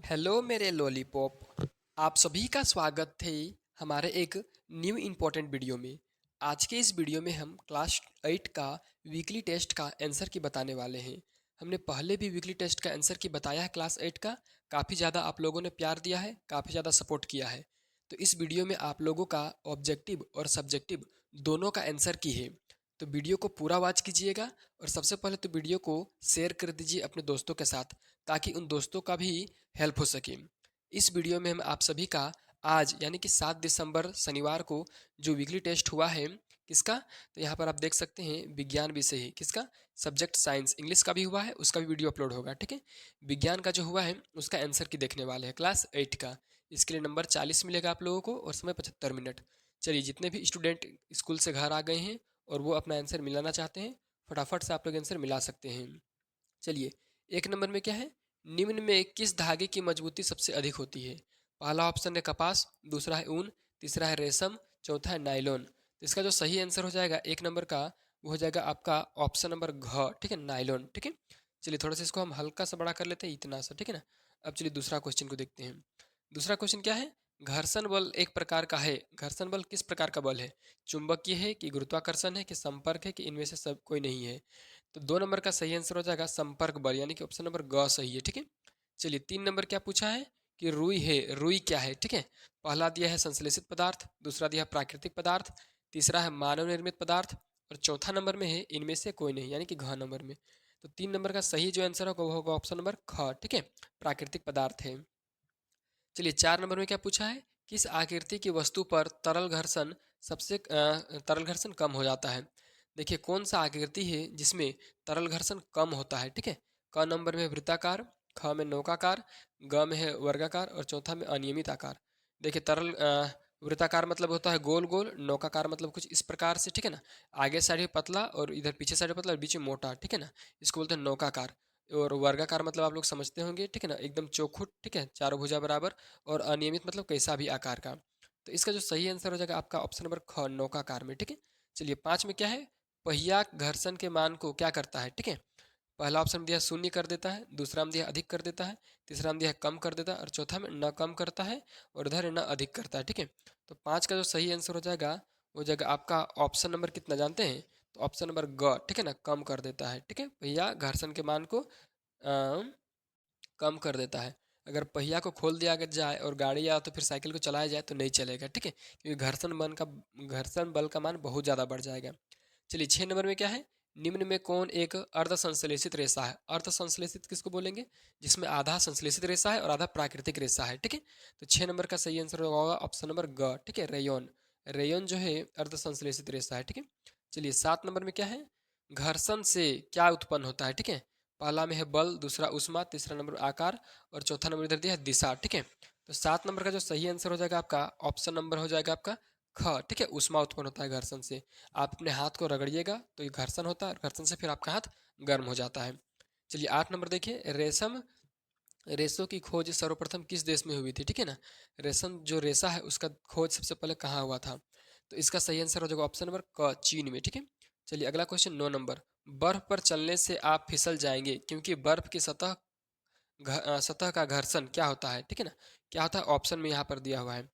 Hello मेरे lollipop. आप सभी का स्वागत है हमारे एक न्यू इम्पोर्टेंट वीडियो में। आज के इस वीडियो में हम क्लास 8 का वीकली टेस्ट का आंसर की बताने वाले हैं। हमने पहले भी वीकली टेस्ट का आंसर की बताया है क्लास 8 का। काफ़ी ज़्यादा आप लोगों ने प्यार दिया है, काफ़ी ज़्यादा सपोर्ट किया है। तो इस वीडियो में आप लोगों का ऑब्जेक्टिव और सब्जेक्टिव दोनों का आंसर की है। तो वीडियो को पूरा वॉच कीजिएगा और सबसे पहले तो वीडियो को शेयर कर दीजिए अपने दोस्तों के साथ, ताकि उन दोस्तों का भी हेल्प हो सके। इस वीडियो में हम आप सभी का आज यानी कि 7 दिसंबर शनिवार को जो वीकली टेस्ट हुआ है किसका, तो यहाँ पर आप देख सकते हैं विज्ञान विषय है किसका, सब्जेक्ट साइंस इंग्लिश का भी हुआ है, उसका भी वीडियो अपलोड होगा। ठीक है, विज्ञान का जो हुआ है उसका आंसर की देखने वाले हैं क्लास 8 का। इसके लिए नंबर 40 मिलेगा आप लोगों को और समय 75 मिनट। चलिए, जितने भी स्टूडेंट स्कूल से घर आ गए हैं और वो अपना आंसर मिलाना चाहते हैं, फटाफट से आप लोग आंसर मिला सकते हैं। चलिए, एक नंबर में क्या है, निम्न में किस धागे की मजबूती सबसे अधिक होती है। पहला ऑप्शन है कपास, दूसरा है ऊन, तीसरा है रेशम, चौथा है नायलॉन। तो इसका जो सही आंसर हो जाएगा एक नंबर का, वो हो जाएगा आपका ऑप्शन नंबर घ। ठीक है, नायलॉन। ठीक है, चलिए थोड़ा सा इसको हम हल्का सा बड़ा कर लेते हैं, इतना सा। ठीक है ना। अब चलिए दूसरा क्वेश्चन को देखते हैं। दूसरा क्वेश्चन क्या है, घर्षण बल एक प्रकार का है। घर्षण बल किस प्रकार का बल है, चुंबकीय है कि गुरुत्वाकर्षण है कि संपर्क है कि इनमें से सब कोई नहीं है। तो 2 नंबर का सही आंसर हो जाएगा संपर्क बल, यानी कि ऑप्शन नंबर ग सही है। ठीक है, चलिए 3 नंबर क्या पूछा है कि रुई है, रुई क्या है। ठीक है, पहला दिया है संश्लेषित पदार्थ, दूसरा दिया है प्राकृतिक पदार्थ, तीसरा है मानव निर्मित पदार्थ और चौथा नंबर में है इनमें से कोई नहीं, यानी कि घ नंबर में। तो 3 नंबर का सही जो आंसर होगा वो होगा ऑप्शन नंबर ख। ठीक है, प्राकृतिक पदार्थ है। चलिए 4 नंबर में क्या पूछा है, किस आकृति की वस्तु पर तरल घर्षण कम हो जाता है। देखिए कौन सा आकृति है जिसमें तरल घर्षण कम होता है। ठीक है, क नंबर में वृत्ताकार, ख में नौकाकार, ग में है वर्गाकार और चौथा में अनियमित आकार। देखिए वृत्ताकार मतलब होता है गोल गोल, नौकाकार मतलब कुछ इस प्रकार से। ठीक है ना, आगे साइड में पतला और इधर पीछे साइड में पतला और बीच में मोटा। ठीक है ना, इसको बोलते हैं नौकाकार। और वर्गाकार मतलब आप लोग समझते होंगे। ठीक है ना, एकदम चौखुट। ठीक है, चारों भुजा बराबर। और अनियमित मतलब कैसा भी आकार का। तो इसका जो सही आंसर हो जाएगा आपका ऑप्शन नंबर ख, नौकाकार में। ठीक है, चलिए 5 में क्या है, पहिया घर्षण के मान को क्या करता है। ठीक है, पहला ऑप्शन दिया शून्य कर देता है, दूसरा में दिया अधिक कर देता है, तीसरा में दिया कम कर देता है और चौथा में न कम करता है और इधर है न अधिक करता है। ठीक है, तो 5 का जो सही आंसर हो जाएगा वो जाएगा आपका ऑप्शन नंबर कितना जानते हैं, तो ऑप्शन नंबर ग। ठीक है ना, कम कर देता है। ठीक है, पहिया घर्षण के मान को कम कर देता है। अगर पहिया को खोल दिया जाए और गाड़ी या तो फिर साइकिल को चलाया जाए तो नहीं चलेगा। ठीक है, क्योंकि घर्षण बल का मान बहुत ज़्यादा बढ़ जाएगा। चलिए 6 नंबर में क्या है, निम्न में कौन एक अर्ध संश्लेषित रेशा है। अर्ध संश्लेषित किसको बोलेंगे, जिसमें आधा संश्लेषित रेशा है और आधा प्राकृतिक रेशा है। ठीक है, तो 6 नंबर का सही आंसर होगा ऑप्शन नंबर ग। ठीक है, रेयन। रेयन जो है अर्ध संश्लेषित रेशा है। ठीक है, चलिए 7 नंबर में क्या है, घर्षण से क्या उत्पन्न होता है। ठीक है, पहला में है बल, दूसरा उष्मा, तीसरा नंबर आकार और चौथा नंबर इधर दिया है दिशा। ठीक है, तो 7 नंबर का जो सही आंसर हो जाएगा आपका ऑप्शन नंबर हो जाएगा आपका ख। ठीक है, उष्मा उत्पन्न होता है घर्षण से। आप अपने हाथ को रगड़िएगा तो ये घर्षण होता है और घर्षण से फिर आपका हाथ गर्म हो जाता है। चलिए 8 नंबर देखिए, रेशों की खोज सर्वप्रथम किस देश में हुई थी। ठीक है ना, रेशम जो रेशा है उसका खोज सबसे पहले कहाँ हुआ था, तो इसका सही आंसर हो जाएगा ऑप्शन नंबर क, चीन में। ठीक है, चलिए अगला क्वेश्चन 9 नंबर, बर्फ पर चलने से आप फिसल जाएंगे क्योंकि बर्फ की सतह का घर्षण क्या होता है। ठीक है ना, क्या होता है, ऑप्शन में यहाँ पर दिया हुआ है।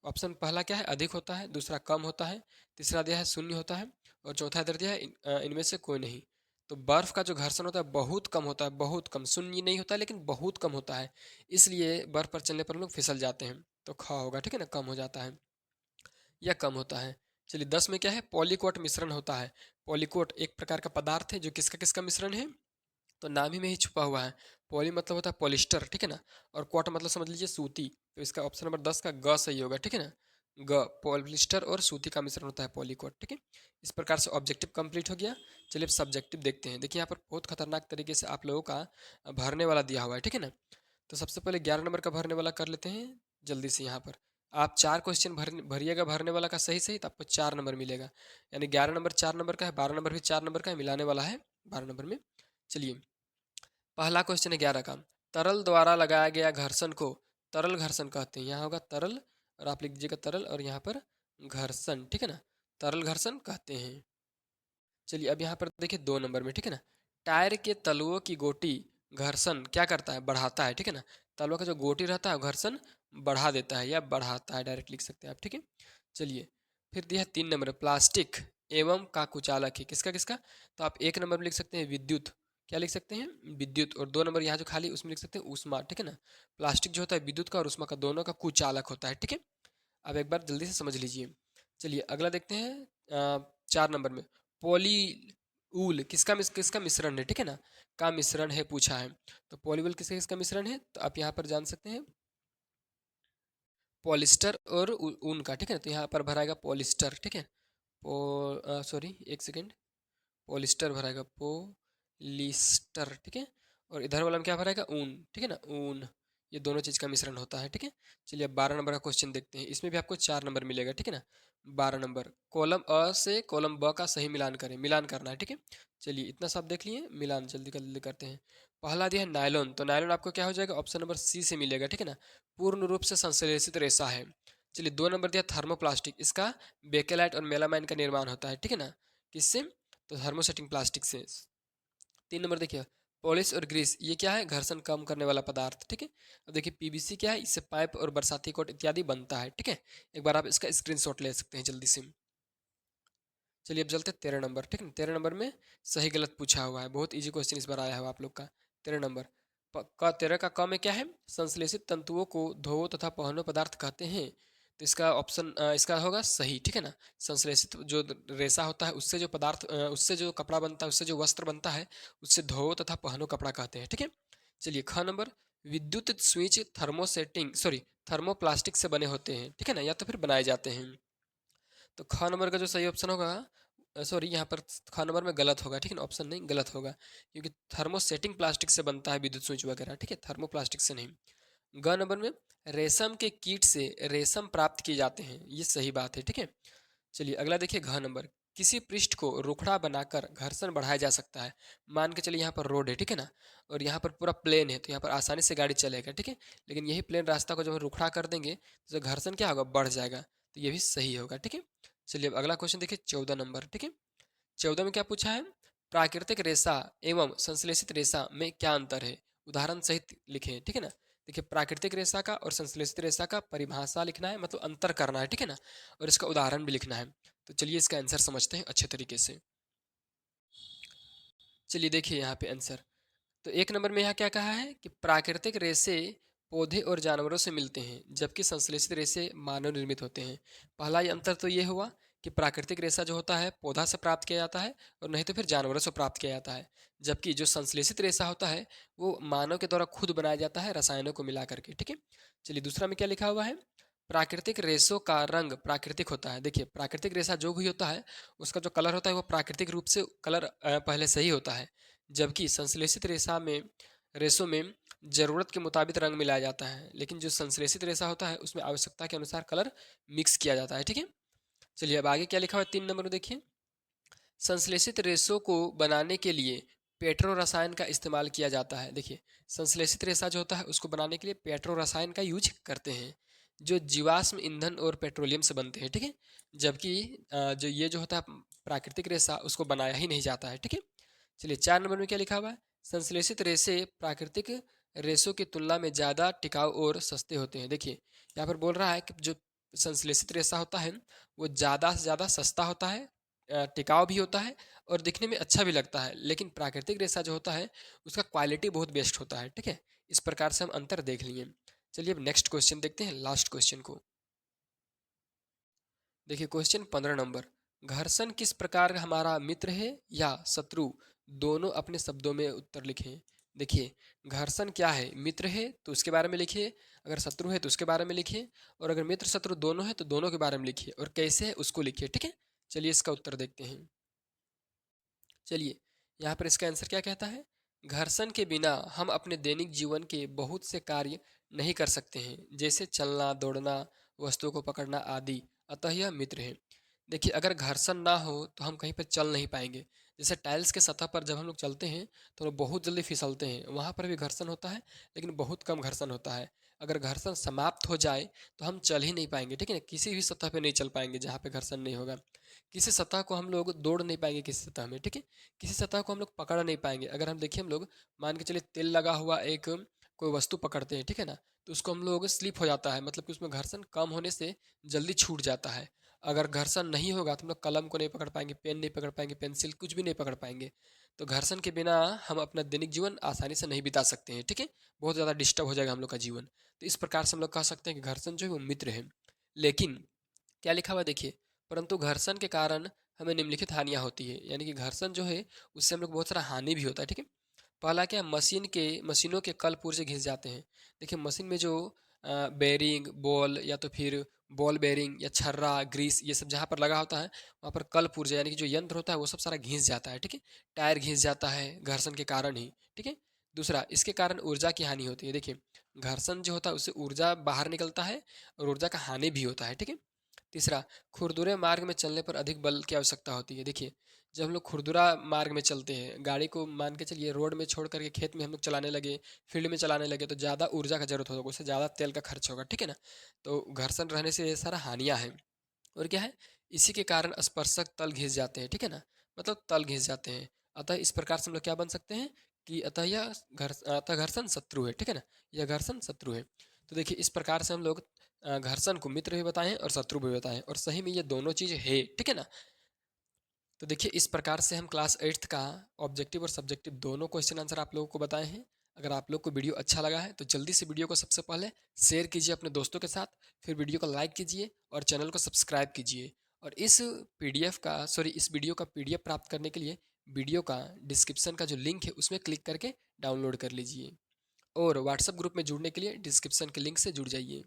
ऑप्शन पहला क्या है, अधिक होता है, दूसरा कम होता है, तीसरा दिया है शून्य होता है और चौथा इधर दिया है इनमें से कोई नहीं। तो बर्फ का जो घर्षण होता है बहुत कम होता है, बहुत कम, शून्य नहीं होता है लेकिन बहुत कम होता है, इसलिए बर्फ पर चलने पर हम लोग फिसल जाते हैं। तो ख होगा। ठीक है ना, कम हो जाता है या कम होता है। चलिए 10 में क्या है, पॉलीकोट मिश्रण होता है। पॉलीकोट एक प्रकार का पदार्थ है जो किसका किसका मिश्रण है, तो नाम ही में ही छुपा हुआ है। पॉली मतलब होता है पॉलिस्टर। ठीक है ना, और क्वाट मतलब समझ लीजिए सूती। तो इसका ऑप्शन नंबर 10 का ग सही होगा। ठीक है ना, ग, पॉलिस्टर और सूती का मिश्रण होता है पॉलीकोट। ठीक है, इस प्रकार से ऑब्जेक्टिव कंप्लीट हो गया। चलिए अब सब्जेक्टिव देखते हैं। देखिए यहाँ पर बहुत खतरनाक तरीके से आप लोगों का भरने वाला दिया हुआ है। ठीक है ना, तो सबसे पहले 11 नंबर का भरने वाला कर लेते हैं जल्दी से। यहाँ पर आप 4 क्वेश्चन भरिएगा भरने वाला का सही सही, तो आपको 4 नंबर मिलेगा। यानी 11 नंबर 4 नंबर का है, 12 नंबर भी 4 नंबर का है, मिलाने वाला है 12 नंबर में। चलिए पहला क्वेश्चन है 11 का, तरल द्वारा लगाया गया घर्षण को तरल घर्षण कहते हैं। यहाँ होगा तरल और आप लिख दीजिएगा तरल और यहाँ पर घर्षण। ठीक है ना, तरल घर्षण कहते हैं। चलिए अब यहाँ पर देखिए 2 नंबर में। ठीक है ना, टायर के तलुओं की गोटी घर्षण क्या करता है, बढ़ाता है। ठीक है ना, तलवा का जो गोटी रहता है घर्षण बढ़ा देता है या बढ़ाता है, डायरेक्ट लिख सकते हैं आप, ठीक है। चलिए फिर दिया है 3 नंबर, प्लास्टिक एवं का कुचालक है, किसका किसका? तो आप 1 नंबर में लिख सकते हैं विद्युत, क्या लिख सकते हैं? विद्युत। और 2 नंबर यहाँ जो खाली उसमें लिख सकते हैं ऊष्मा, ठीक है ना। प्लास्टिक जो होता है विद्युत का और ऊष्मा का दोनों का कुचालक होता है, ठीक है। अब एक बार जल्दी से समझ लीजिए। चलिए अगला देखते हैं 4 नंबर में, पॉली ऊल किसका मिश्रण है, ठीक है ना, का मिश्रण है पूछा है। तो पॉलीवुल किसका किसका मिश्रण है, तो आप यहाँ पर जान सकते हैं पॉलिस्टर और ऊन का, ठीक है ना। तो यहाँ पर भराएगा पॉलिस्टर, ठीक है। सॉरी एक सेकेंड, पॉलिस्टर भराएगा, पॉलिस्टर, ठीक है। और इधर वाला में क्या भराएगा? ऊन, ठीक है ना, ऊन। ये दोनों चीज़ का मिश्रण होता है, ठीक है। चलिए अब 12 नंबर का क्वेश्चन देखते हैं, इसमें भी आपको 4 नंबर मिलेगा, ठीक है ना। 12 नंबर, कॉलम अ से कॉलम ब का सही मिलान करें, मिलान करना है, ठीक है। चलिए इतना सब देख लिए, मिलान जल्दी कर जल्दी करते हैं। पहला दिया है नायलॉन, तो नायलॉन आपको क्या हो जाएगा? ऑप्शन नंबर सी से मिलेगा, ठीक है ना, पूर्ण रूप से संश्लेषित रेशा है। चलिए 2 नंबर दिया थर्मोप्लास्टिक, इसका बेकेलाइट और मेलामाइन का निर्माण होता है, ठीक है ना, किससे? तो थर्मोसेटिंग प्लास्टिक से। 3 नंबर देखिए पॉलिश और ग्रीस, ये क्या है? घर्षण कम करने वाला पदार्थ, ठीक है। अब देखिए पीवीसी क्या है? इससे पाइप और बरसाती कोट इत्यादि बनता है, ठीक है। एक बार आप इसका स्क्रीनशॉट ले सकते हैं जल्दी से। चलिए अब चलते हैं 13 नंबर, ठीक है। 13 नंबर में सही गलत पूछा हुआ है, बहुत इजी क्वेश्चन इस बार आया हुआ आप लोग का। 13 नंबर का 13 का क में क्या है? संश्लेषित तंतुओं को धो तथा पहनो पदार्थ कहते हैं। तो इसका ऑप्शन इसका होगा सही, ठीक है ना। संश्लेषित जो रेशा होता है उससे जो पदार्थ उससे जो कपड़ा बनता है, उससे जो वस्त्र बनता है, उससे धो तथा पहनो कपड़ा कहते हैं, ठीक है। चलिए ख नंबर, विद्युत स्विच थर्मोसेटिंग सॉरी थर्मोप्लास्टिक से बने होते हैं, ठीक है ना, या तो फिर बनाए जाते हैं। तो ख नंबर का जो सही ऑप्शन होगा, सॉरी यहाँ पर ख नंबर में गलत होगा, ठीक है ना, ऑप्शन नहीं गलत होगा, क्योंकि थर्मोसेटिंग प्लास्टिक से बनता है विद्युत स्विच वगैरह, ठीक है, थर्मोप्लास्टिक से नहीं। ग नंबर में रेशम के कीट से रेशम प्राप्त किए जाते हैं, ये सही बात है, ठीक है। चलिए अगला देखिए घ नंबर, किसी पृष्ठ को रुखड़ा बनाकर घर्षण बढ़ाया जा सकता है। मान के चलिए यहाँ पर रोड है, ठीक है ना, और यहाँ पर पूरा प्लेन है, तो यहाँ पर आसानी से गाड़ी चलेगा, ठीक है। लेकिन यही प्लेन रास्ता को जब हम रुखड़ा कर देंगे तो घर्षण क्या होगा? बढ़ जाएगा, तो ये भी सही होगा, ठीक है। चलिए अब अगला क्वेश्चन देखिए 14 नंबर, ठीक है। 14 में क्या पूछा है? प्राकृतिक रेशा एवं संश्लेषित रेशा में क्या अंतर है? उदाहरण सहित लिखें, ठीक है ना। देखिए प्राकृतिक रेशा का और संश्लेषित रेशा का परिभाषा लिखना है, मतलब अंतर करना है, ठीक है ना, और इसका उदाहरण भी लिखना है। तो चलिए इसका आंसर समझते हैं अच्छे तरीके से। चलिए देखिए यहाँ पे आंसर, तो 1 नंबर में यहाँ क्या कहा है कि प्राकृतिक रेशे पौधे और जानवरों से मिलते हैं, जबकि संश्लेषित रेशे मानव निर्मित होते हैं। पहला ये अंतर तो ये हुआ कि प्राकृतिक रेशा जो होता है पौधा से प्राप्त किया जाता है और नहीं तो फिर जानवरों से प्राप्त किया जाता है, जबकि जो संश्लेषित रेशा होता है वो मानव के द्वारा खुद बनाया जाता है रसायनों को मिला करके, ठीक है। चलिए दूसरा में क्या लिखा हुआ है? प्राकृतिक रेशों का रंग प्राकृतिक होता है। देखिए प्राकृतिक रेशा जो भी होता है उसका जो कलर होता है वो प्राकृतिक रूप से कलर पहले से ही होता है, जबकि संश्लेषित रेशों में ज़रूरत के मुताबिक रंग मिलाया जाता है, लेकिन जो संश्लेषित रेशा होता है उसमें आवश्यकता के अनुसार कलर मिक्स किया जाता है, ठीक है। चलिए अब आगे क्या लिखा हुआ है 3 नंबर में देखिए, संश्लेषित रेशों को बनाने के लिए पेट्रो रसायन का इस्तेमाल किया जाता है। देखिए संश्लेषित रेशा जो होता है उसको बनाने के लिए पेट्रो रसायन का यूज करते हैं, जो जीवाश्म ईंधन और पेट्रोलियम से बनते हैं, ठीक है। जबकि जो ये जो होता है प्राकृतिक रेशा उसको बनाया ही नहीं जाता है, ठीक है। चलिए 4 नंबर में क्या लिखा हुआ है? संश्लेषित रेशे प्राकृतिक रेशों की तुलना में ज़्यादा टिकाऊ और सस्ते होते हैं। देखिए यहाँ पर बोल रहा है कि जो संश्लेषित रेशा होता है वो ज़्यादा से ज़्यादा सस्ता होता है, टिकाऊ भी होता है और दिखने में अच्छा भी लगता है, लेकिन प्राकृतिक रेशा जो होता है उसका क्वालिटी बहुत बेस्ट होता है, ठीक है। इस प्रकार से हम अंतर देख लिए। चलिए अब नेक्स्ट क्वेश्चन देखते हैं, लास्ट क्वेश्चन को। देखिए क्वेश्चन 15 नंबर, घर्षण किस प्रकार हमारा मित्र है या शत्रु? दोनों अपने शब्दों में उत्तर लिखें। देखिए घर्षण क्या है? मित्र है तो उसके बारे में लिखिए, अगर शत्रु है तो उसके बारे में लिखिए, और अगर मित्र शत्रु दोनों है तो दोनों के बारे में लिखिए, और कैसे है उसको लिखिए, ठीक है। चलिए इसका उत्तर देखते हैं। चलिए यहाँ पर इसका आंसर क्या कहता है? घर्षण के बिना हम अपने दैनिक जीवन के बहुत से कार्य नहीं कर सकते हैं, जैसे चलना, दौड़ना, वस्तुओं को पकड़ना आदि, अतः यह मित्र है। देखिए अगर घर्षण ना हो तो हम कहीं पर चल नहीं पाएंगे। जैसे टाइल्स के सतह पर जब हम लोग चलते हैं तो लोग बहुत जल्दी फिसलते हैं, वहाँ पर भी घर्षण होता है लेकिन बहुत कम घर्षण होता है। अगर घर्षण समाप्त हो जाए तो हम चल ही नहीं पाएंगे, ठीक है ना, किसी भी सतह पे नहीं चल पाएंगे जहाँ पे घर्षण नहीं होगा। किसी सतह को हम लोग दौड़ नहीं पाएंगे, किसी सतह में, ठीक है। किसी सतह को हम लोग पकड़ नहीं पाएंगे। अगर हम देखिए हम लोग मान के चलिए तेल लगा हुआ एक कोई वस्तु पकड़ते हैं, ठीक है ना, तो उसको हम लोग स्लिप हो जाता है, मतलब कि उसमें घर्षण कम होने से जल्दी छूट जाता है। अगर घर्षण नहीं होगा तो हम लोग कलम को नहीं पकड़ पाएंगे, पेन नहीं पकड़ पाएंगे, पेंसिल कुछ भी नहीं पकड़ पाएंगे। तो घर्षण के बिना हम अपना दैनिक जीवन आसानी से नहीं बिता सकते हैं, ठीक है। बहुत ज़्यादा डिस्टर्ब हो जाएगा हम लोग का जीवन। तो इस प्रकार से हम लोग कह सकते हैं कि घर्षण जो है वो मित्र है। लेकिन क्या लिखा हुआ है देखिए, परंतु घर्षण के कारण हमें निम्नलिखित हानियां होती है, यानी कि घर्षण जो है उससे हम लोग बहुत सारा हानि भी होता है, ठीक है। पहला क्या, मशीनों के कल पुर्जे घिस जाते हैं। देखिए मशीन में जो बेरिंग बॉल या तो फिर बॉल बेरिंग या छर्रा ग्रीस ये सब जहाँ पर लगा होता है वहाँ पर कल पुर्जे यानी कि जो यंत्र होता है वो सब सारा घिस जाता है, ठीक है। टायर घिस जाता है घर्षण के कारण ही, ठीक है। दूसरा, इसके कारण ऊर्जा की हानि होती है। देखिए घर्षण जो होता है उससे ऊर्जा बाहर निकलता है और ऊर्जा का हानि भी होता है, ठीक है। तीसरा, खुरदुरे मार्ग में चलने पर अधिक बल की आवश्यकता होती है। देखिए जब हम लोग खुरदुरा मार्ग में चलते हैं, गाड़ी को मान के चलिए रोड में छोड़ करके खेत में हम लोग चलाने लगे, फील्ड में चलाने लगे, तो ज़्यादा ऊर्जा का जरूरत होगा, उससे ज़्यादा तेल का खर्च होगा, ठीक है ना। तो घर्षण रहने से ये सारा हानियाँ हैं। और क्या है, इसी के कारण स्पर्शक तल घिस जाते हैं, ठीक है ना, मतलब तल घिस जाते हैं। अतः इस प्रकार से हम लोग क्या बन सकते हैं कि अतः घर्षण शत्रु है, ठीक है ना, यह घर्षण शत्रु है। तो देखिए इस प्रकार से हम लोग घर्षण को मित्र भी बताएं और शत्रु भी बताएं, और सही में ये दोनों चीज़ है, ठीक है ना। तो देखिए इस प्रकार से हम क्लास 8th का ऑब्जेक्टिव और सब्जेक्टिव दोनों क्वेश्चन आंसर आप लोगों को बताए हैं। अगर आप लोग को वीडियो अच्छा लगा है तो जल्दी से वीडियो को सबसे पहले शेयर कीजिए अपने दोस्तों के साथ, फिर वीडियो को लाइक कीजिए और चैनल को सब्सक्राइब कीजिए। और इस वीडियो का पीडीएफ प्राप्त करने के लिए वीडियो का डिस्क्रिप्शन का जो लिंक है उसमें क्लिक करके डाउनलोड कर लीजिए, और व्हाट्सएप ग्रुप में जुड़ने के लिए डिस्क्रिप्शन के लिंक से जुड़ जाइए।